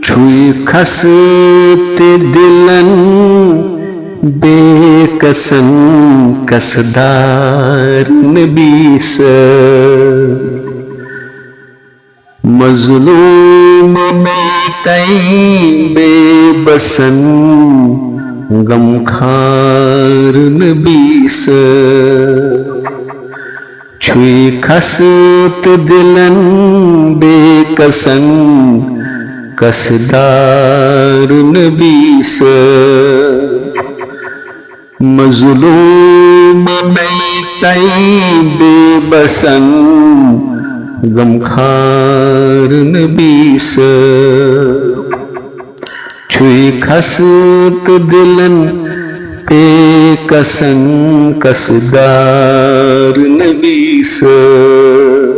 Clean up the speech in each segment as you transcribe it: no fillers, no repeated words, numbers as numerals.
چھوئی خست دلن بے کسن کسدار نبی سر مظلوم میں تئیں بے بسن غمخوار نبی سر چھوئی خست دلن بے کسن کسدار نبی سر مظلوم میں تئیں بے بسن غمخوار نبی سر چھوئی خست دلن بے کسن کسدار نبی سر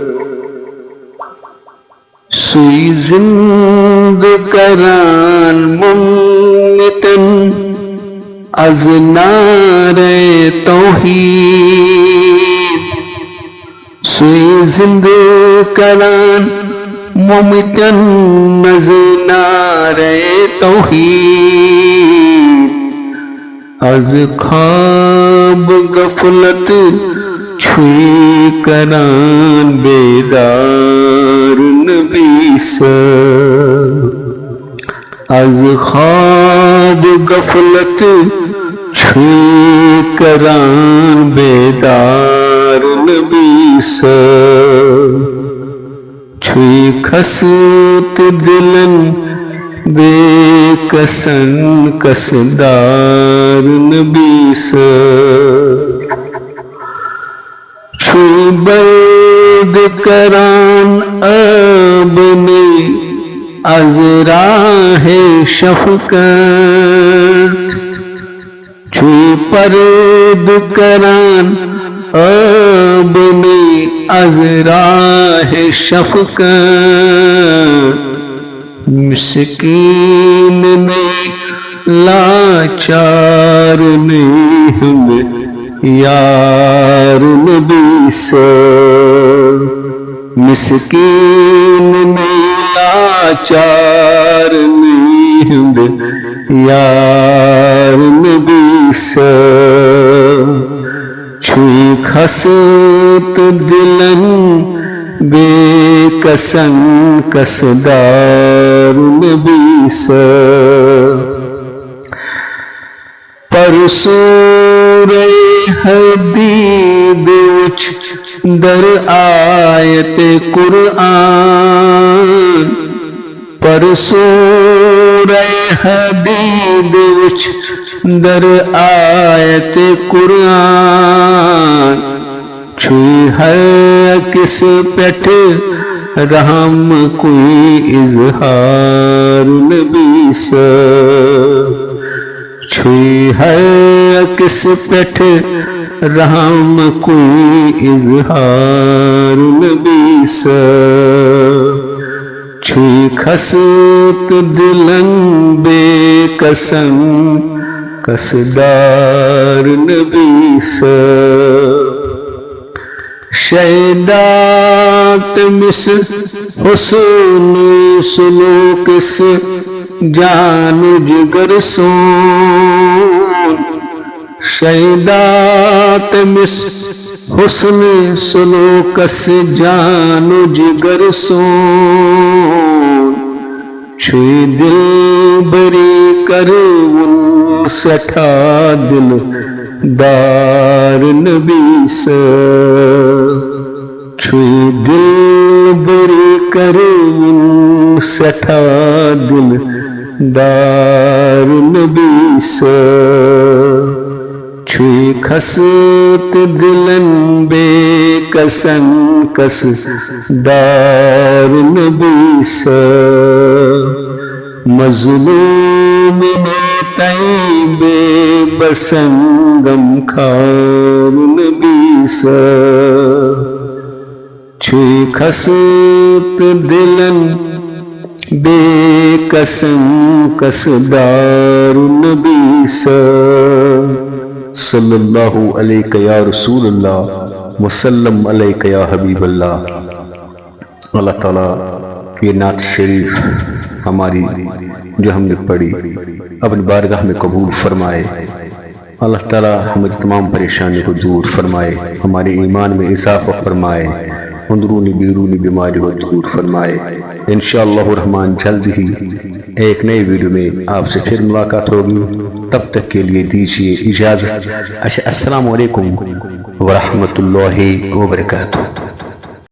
سوئی زند کران ممتن از نار توحید سوئی زند کران ممتن از نار توحید از خواب غفلت چھوئی کران بیدار نبی سر از خواب غفلت چھوئی کران بیدار نبی سر چھوئی خست دلن بے کسن کسدار نبی سر چھوئی برد کران ابنی از راہ شفقت چھوئی پرد کران ابنی از راہ شفقت مسکین میں لاچار نہیں یار نبی سر مسکین میں لاچار نہیں یار نبی سر چھوئی خست دلن بے کسن کسدار نبی سر پر سورہ حدید وچ در آیت قرآن پر سورہ حدید وچ در آیت قرآن چھوئی ہے کس پیٹھ رحم کوئی اظہار نبی سر چھوئی ہے کس پیٹھ رحم کوئی اظہار نبی سر چھوئی خست دلن بے کسن کسدار نبی سر شیدات مس حسن سلوک سے جان جگر سون شیدات مس حسن سلوک سے جان جگر سون چھوئی دل بری کر ان سٹھا دل دار نبی سر چھوئی دل بری کر ان سٹھا دل دار نبی سر چھوئی خست دلن بے کسن کسدار نبی سر مظلوم میں تئیں بے بسن غمخوار نبی سر چھوئی خست دلن بے کسن کسدار نبی سر صلی اللہ علیہ یا رسول اللہ وسلم علیہ یا حبیب اللہ. اللہ تعالیٰ یہ نعت شریف ہماری جو ہم نے پڑھی اپنی بارگاہ میں قبول فرمائے. اللہ تعالی ہماری تمام پریشانی کو دور فرمائے، ہمارے ایمان میں اضافہ فرمائے، اندرونی بیرونی بیماری کو دور فرمائے. انشاءاللہ الرحمن جلد ہی ایک نئے ویڈیو میں آپ سے پھر ملاقات ہوگی. تب تک کے لیے دیجیے اجازت. السلام علیکم ورحمۃ اللہ وبرکاتہ.